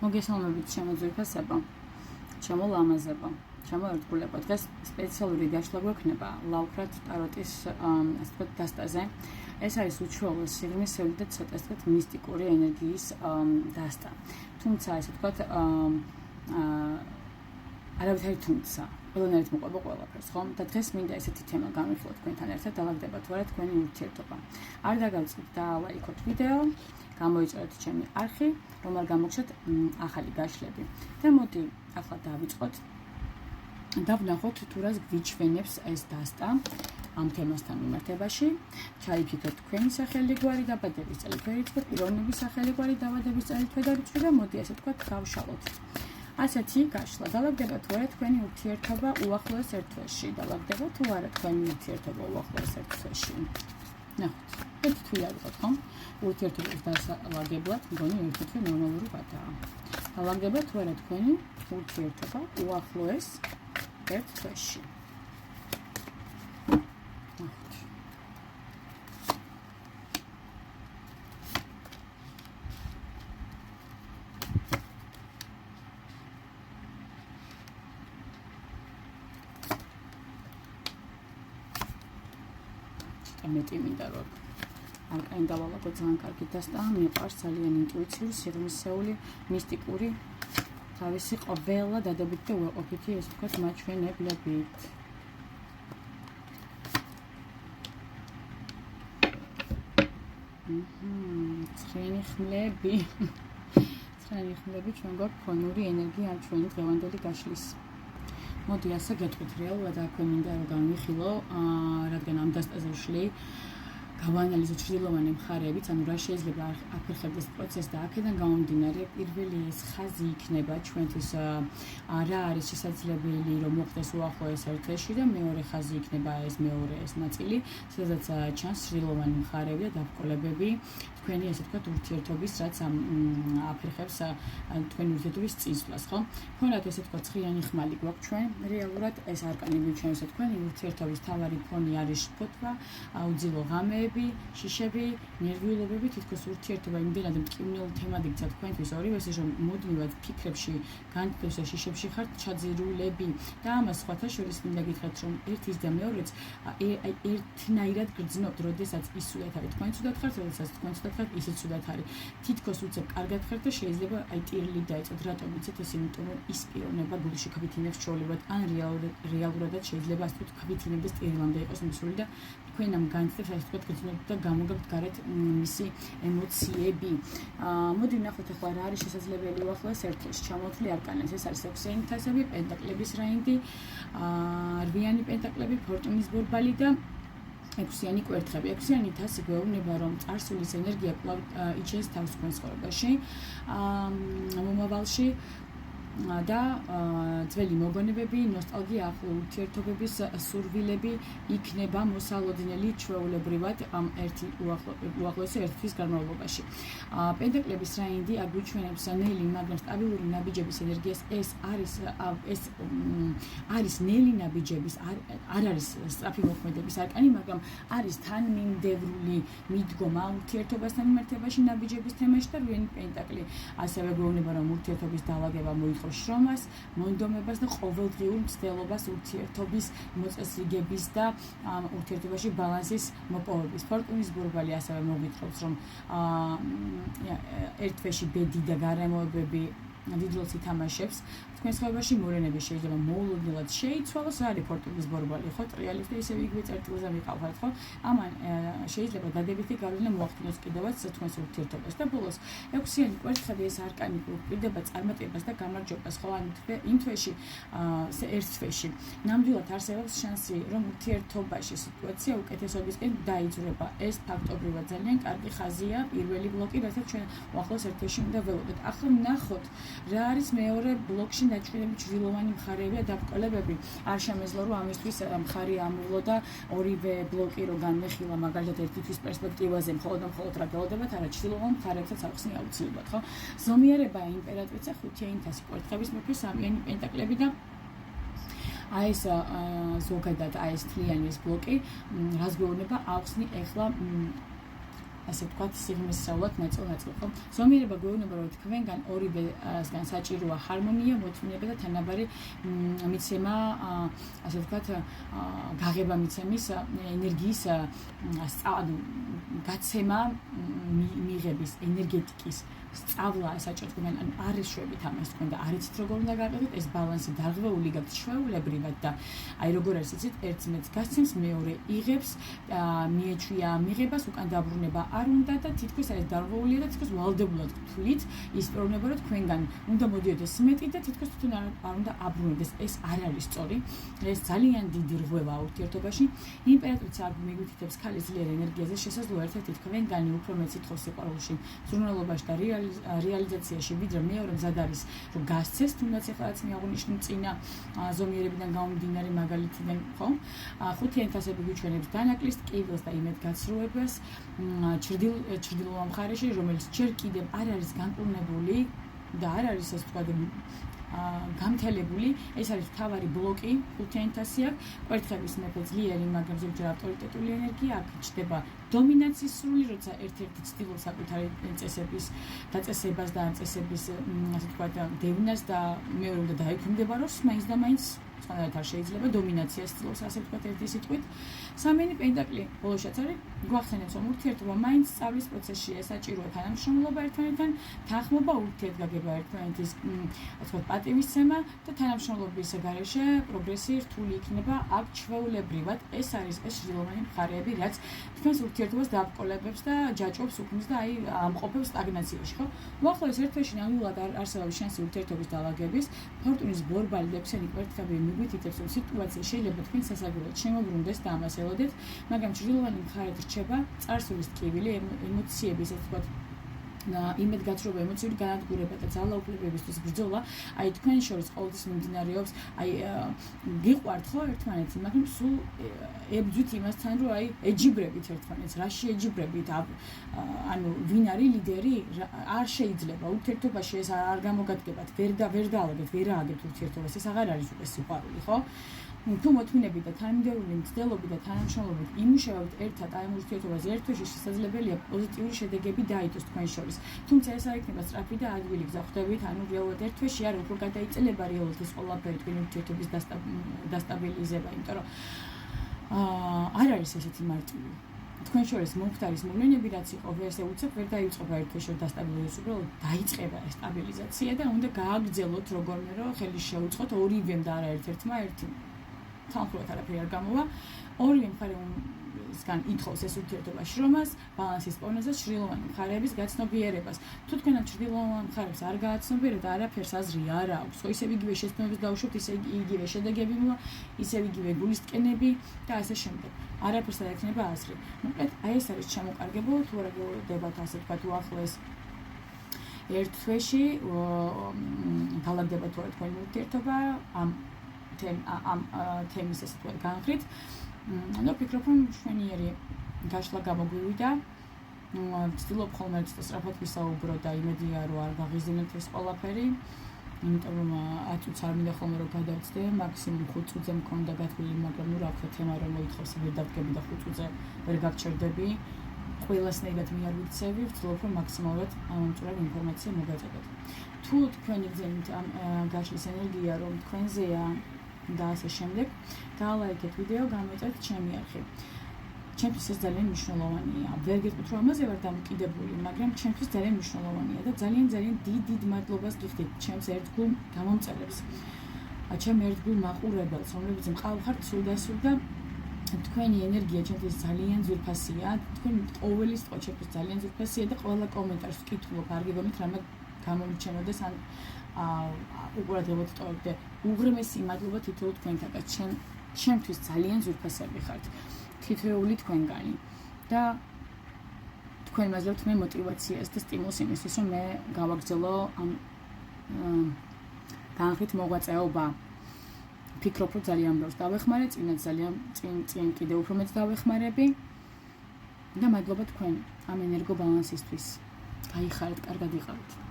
მოგესალმებით ჩემო ძვირფასებო, ჩემო ლამაზებო, ჩემო ერთგულებო. დღეს სპეციალური დაშლა გვექნება ლავქრათ ტაროტის ასე ვთქვათ დასტაზე. ეს არის უჩვეულო სიღრმისეული და ცოტა ასე ვთქვათ მისტიკური ენერგიის დასტა. თუმცა ასე ვთქვათ არავითარი თუმცა ყველანაირად მოყვება ყველაფერს, ხო? და დღეს მინდა ესეთი თემა გამიხილოთ თქვენთან ერთად, დავაგდებათ ვარა თქვენი ურთიერთობა. არ დაგავწყდით და ლაიქოთ ვიდეო, გამოიწერეთ ჩემი არხი, რომ არ გამოგჩათ ახალი გაშლები. და მოდი ახლა დავიწყოთ და ვნახოთ თუ რას გვიჩვენებს ეს დასტა ამ თემასთან მიმართებაში. ჩაიფიქრეთ თქვენი სახელი გვარი დაბადების წელი, თქვენი პიროვნების სახელი გვარი დაბადების წელი, თვედარიცხვი და მოდი ასე ვთქვათ გავშალოთ. ასეთი გაშლა დავაგდებათ ვარა თქვენი ურთიერთობა უახლოეს ერთ თვეში. დავაგდებათ თუ არა თქვენი ურთიერთობა უახლოეს ერთ თვეში. ნახოთ. ერთი თვე არ ვიყოთ, ხო? ურთიერთობის დასალაგებლად მგონი ერთი თვე ნორმალური ვადაა. დავაგდებათ ვარა თქვენი ურთიერთობა უახლოეს ერთ თვეში. ნახოთ. მეტი მინდა რომ არკანი დავალაგო ძალიან კარგი დასტა, მიყვარს ძალიან ინტუიციური, სიღრმისეული, მისტიკური, თავისი ყველა დადებითი და უარყოფითი ესე ვთქვათ მაჩვენებლებით. ცხენი ხმლები. ცხენი ხმლები ჩვენ გვაქვს ფონური ენერგია ამ ჩვენი დღევანდელი გაშლის. მოდი ასე გეტყვით რეალურად აქვე მინდა რომ განვიხილო, რადგან ამ დასტაზე ვშლი, გავაანალიზო ჩრდილოვანი მხარეებიც, ანუ რა შეიძლება აფერხებდეს პროცესს და აქედან გამომდინარე პირველი ეს ხაზი იქნება ჩვენთვის რა არის შესაძლებელი რომ მოხდეს უახლოეს ერთ თვეში და მეორე ხაზი იქნება ეს მეორე ეს ნაწილი, სადაც ჩანს ჩრდილოვანი მხარეები და დაბრკოლებები თქვენი ესე ვთქვათ ურთიერთობის, რაც აფერხებს თქვენი ურთიერთობის წინსვლას, ხო? ხონად ესე ვთქვათ ცხიანი ხმალი გვაქვს ჩვენ, რეალურად ეს არკანი გვიჩვენებს თქვენი ურთიერთობის თავარი ფონი არის შფოთვა, აუძილო ღამეები, შიშები, ნერვიულობები, თითქოს ურთიერთობა იმდენად მტკივნეულ თემად იქცა თქვენთვის ორივეს, რომ მუდმივად ფიქრებში, განცდებში და შიშებში ხართ ჩაძირულები და ამას სხვათა შორის მინდა გითხრათ, რომ ერთის და მეორეც ერთნაირად გრძნობთ, როდესაც ის ცუდად არის თქვენ ცუდად ხართ, როდესაც თქვენ ცუდად ხართ, ისიც ცუდად არის. თითქოს უცებ კარგად ხართ და შეიძლება ტირილი დაეწოთ, რატომ იცით ეს, იმიტომ რომ ის პიროვნება გულში ქვითინებს ჩვეულებრივად, ან რეალურადაც შეიძლება ასე ვთქვათ ქვითინების ტირილამდე იყოს მისული და თქვენ ამ განცდებს ასე ვთქვათ გრძნობთ და გამოგაქვთ გარეთ მისი ემოციები. მოდი ვნახოთ ახლა რა არის შესაძლებელი უახლოეს ერთ თვეში. ჩამოვთვლი არკანებს, ეს არის 6-იანი თასები, პენტაკლების რაინდი, 8-იანი პენტაკლები, ფორტუნის ბორბალი და 6-იანი კვერთხები. 6-იანი თასი გვეუბნება, რომ წარსულის ენერგია კვლავ იჩენს თავს თქვენ ცხოვრებაში, მომავალში და ძველი მოგონებები, ნოსტალგია, ახლო ურთიერთობების სურვილები იქნება მოსალოდნელი ჩვეულებრივად ამ ერთი უახლოესი ერთ თვის განმავლობაში. პენტაკლების რაინდი აგვიჩვენებს ნელი, მაგრამ სტაბილური ნაბიჯების ენერგიას. ეს არის ნელი ნაბიჯების, არ არის სწრაფი მოქმედების არკანი, მაგრამ არის თანმიმდევრული მიდგომა ურთიერთობასთან მიმართებაში ნაბიჯების თემაში და 8-იანი პენტაკლი ასევე გვეუბნება, რომ ურთიერთობის დაალაგება მოითხოვს შრომას, მონდომებას და ყოველდღიურ მცდელობას ურთიერთობის მოწესრიგების და ურთიერთობაში ბალანსის მოპოვების. ფორტუნის ბორბალი ასევე მოგვითხრობს, რომ ერთ თვეში ბედი და გარემოებები დიდ როლს ითამაშებს. თქვენ ცხოვრებაში მოვლენები შეიძლება მოულოდნელად შეიცვალოს. რა არის ფორტუნის ბორბალი, ხო? ტრიალებს და ისევ იგივე წერტილზე ვიყავთ, ხო? ამან შეიძლება დადებითი გავლენა მოახდინოს კიდევაც თქვენს ურთიერთობას და ბოლოს 6-იანი კვერთხები ეს არკანი გვპირდება წარმატებას და გამარჯვებას, ხო? იმ თვეში, ერთ თვეში. ნამდვილად არსებობს შანსი, რომ ურთიერთობაში სიტუაცია უკეთესობისკენ დაიძვრება. ეს ფაქტობრივად ძალიან კარგი ხაზია, პირველი ბლოკი, რასაც ჩვენ უახლოეს ერთ თვეში უნდა ველოდოთ. ახლა ვნახოთ რა არის მეორე ბლოკში დაჩვენებული ჩრდილოვანი მხარეები და დაბრკოლებები. არ შემეძლო რომ ამისთვის მხარი ამოვლო და ორივე ბლოკი რო განმეხილა მაგალითად ერთი თვის პერსპექტივაზე მხოლოდ რა გელოდებათ, არა ჩრდილოვან მხარეებსაც ახსნი აუცილებლად, ხო? ზომიერება იმპერატრიცა 5-იანი თასი, კვერთხების მეფე 3-იანი პენტაკლები და ეს ზოგადად ეს თლიანი ეს ბლოკი რას გვეუბნება ახსნი ეხლა ასე ვთქვათ, სიღრმისეულად ნაწილ-ნაწილ, ხო? ზომიერება გვეუბნება, რომ თქვენგან ორივესგან საჭიროა ჰარმონია, მოთმინება და თანაბარი მიცემა, ასე ვთქვათ, გაღება მიცემის ენერგიის გაცემა მიღების, ენერგეტიკის სწავლა საჭირო თქვენ არ ეშვებით ამას თქვენ და არ იცით როგორ უნდა გააკეთოთ ეს ბალანსი დარღვეული გაქვთ ჩვეულებრივად და აი როგორ არის იცით ერთი მეც გასცემს მეორე იღებს მიეჩვია მიღებას უკან დაბრუნება არ უნდა და თითქოს ეს დარღვეულია და თითქოს ვალდებულად თვლით ის პრობლემა რომ თქვენგან უნდა მოდიოდეს მეტი და თითქოს თვითონ არ უნდა აბრუნებდეს ეს არ არის სწორი ეს ძალიან დიდი რღვევაა ურთიერთობაში იმპერატრიცა აქ მიგვითითებს ქალის ძლიერ ენერგიაზე შესაძლოა ერთ-ერთი თქვენგანი უფრო მეც ითხოვს სიყვარულში ზრუნველობაში და რეალიზაციაში ვიდრე მეორე მზად არის რომ გასცეს თუნდაც ეხლაც მიაღნიშნე წინა ზომიერებიდან გამომდინარე მაგალითიდან ხო ხუთი ენტასები გვიჩვენებს დანაკლის ტკივილს და იმედგაცრუებას ჩრდილოა მხარეში რომელიც ჯერ კიდევ არ არის განკურნებული და არ არის ასე ვთქვათ გამთელებული ეს არის თავარი ბლოკი ხუთი ენტასი აქვს კვერთხების მეფე ძლიერი მაგრამ ზოგჯერ ავტორიტეტული ენერგია აქ ჩდება დომინაციის სრული როცა ერთ-ერთი ცდილობს საკუთარი წესების დაწესებას და წესების ასე ვთქვათ დევნას და მეორე უნდა დაექვემდებაროს მაინც და მაინც სხვანაირად არ შეიძლება დომინაციას ცდილობს ასე ვთქვათ ერთი სიტყვით სამენი პენტაკლი ბოლოშიც არის გვახსენებს რომ ურთიერთობა მაინც სწავლის პროცესშია საჭიროა თანამშრომლობა ერთმანეთთან თანხმობა ურთიერთგაგება ერთმანეთის ასე ვთქვათ პატივისცემა და თანამშრომლობის გარეშე პროგრესი რთული იქნება აქ ჩვეულებრივად ეს არის ეს შრდილოვანი მხარეები რაც თქვენს ურთიერთობას დააბკოლებებს და ჯაჭვობს უქმნის და აი ამყოფებს სტაგნაციაში ხო უახლოეს ერთ თვეში ნამდვილად არსებობს შანსი ურთიერთობის დაალაგების ფორტუნის ბორბალი და ქსენი კვერთხები მიგვითითებს რომ სიტუაცია შეიძლება თქვენ სასაგურად შემოbrunდეს და ამას ელოდეთ მაგრამ ჩრდილოვანი მხარედ რჩება წარსულის ტკივილი ემოციების ასე ვთქვათ იმედგაცრუება ემოციური განადგურება და ძალაუფლებებისთვის ბრძოლა აი თქვენ შორის ყოველთვის მიმდინარეობს აი გიყვართ ხო ერთმანეთს მაგრამ სულ ებძვით იმასთან რომ აი ეჯიბრებით ერთმანეთს რაში ეჯიბრებით ანუ ვინ არის ლიდერი არ შეიძლება ურთიერთობაში ეს არ გამოგადგებათ ვერ დაალაგეთ ვერ ააგებთ ურთიერთობას ეს აღარ არის უკვე სიყვარული ხო თუ მოთმინები და თანმიმდევრული მცდელობი და თანამშრომლობით იმუშავებთ ერთად აი ამ ურთიერთობაზე ერთ თვეში შესაძლებელია პოზიტიური შედეგები დაიდოს თქვენ შორის თუმცა ეს არ იქნება სწრაფი და ადვილი გზა ხვდებით ანუ რეალურად ერთ თვეში არ უფრო გადაიწელება რეალურად ეს ყველაფერი თქვენი ურთიერთობის დასტაბილიზება იმიტომ რომ არ არის ესეთი მარტივი თქვენ შორის მომხდარის მოვლენები რაც იყო ესე უცებ ვერ დაიწყება ერთ თვეში დასტაბილიზებას უბრალოდ დაიწყება ეს სტაბილიზაცია და უნდა გააგრძელოთ როგორმე რომ ხელი შეუწყოთ ორივემ და არა ერთ-ერთმა ერთი თანხმovat არაფერი არ გამოვა ორივე მხარესგან ითხოვს ეს ურთიერთობა შრომას ბალანსის პოვნას და ჩრდილოვანი მხარეების გაცნობიერებას თუ თქვენ ჩრდილოვან მხარებს არ გააცნობიერებთ არაფერს აზრი არ აქვს ხო ისევ იგივე შეცდომებს დავუშვებთ ისე იგივე შედეგები მოვა ისევ იგივე გულისტკენები და ასე შემდეგ არაფერს არ ექნება აზრი მოკლედ აი ეს არის ჩამოყარგებულო თუ არა გეუბნებათ ასე ვთქვათ უახლოეს ერთ თვეში გალაგდება თუ არა თქვენი ურთიერთობა ამ თემის ესე ვთქვათ განხრით და ვფიქრობ რომ მშვენიერი გაშლა გამოგვივიდა ვცდილობ ხოლმე ცოტა სწრაფად ვისაუბრო და იმედია რომ არ გაღიზინოთ ეს ყველაფერი იმიტომ რომ 10 წუთს არ მინდა ხოლმე რომ გადავწდე მაქსიმუმ 5 წუთზე მქონდა გათვლილი მაგრამ ნუ რა ვქნა თემა რომ მოითხოვს ვერ დავდგები და 5 წუთზე ვერ გავჩერდები ყველასნაირად მე არ ვიცევი ვცდილობ რომ მაქსიმალურად ამომწვრევ ინფორმაცია მოგაწოდოთ თუ თქვენი გზით ამ გაშლის ენერგია რომ თქვენზეა და ასე შემდეგ დალაიქეთ ვიდეო გამოიწვევთ ჩემი არხი ჩემთვის ეს ძალიან მნიშვნელოვანია ვერ გეტყვით რომ ამაზე ვარ დამოკიდებული მაგრამ ჩემთვის ძალიან მნიშვნელოვანია და ძალიან დიდ მადლობას გიხდით ჩემს ერთგულ გამომწერებს ჩემ ერთგულ მაყურებელს რომლებიც მყავხართ სულ და თქვენი ენერგია ჩემთვის ძალიან ძვირფასია თქვენ ყოველი სიტყვა ჩემთვის ძალიან ძვირფასია და ყველა კომენტარს ვკითხულობ არ გიგონით რამე გამომჩენოდეს ან უყურადღებოდ ტოვებ და უღრმესი მადლობა თითოეულ თქვენთაგან ჩემთვის ძალიან ძვირფასები ხართ თითოეული თქვენგანი და თქვენ მაძლევთ მე მოტივაციას და სტიმულს იმისთვის რომ მე გავაგრძელო ამ განხრით მოღვაწეობა ვფიქრობ რომ ძალიან ბევრს დავეხმარე წინაც ძალიან წინ კიდევ უფრო მეც დავეხმარები და მადლობა თქვენ ამ ენერგო ბალანსისთვის გაიხარეთ კარგად იყავით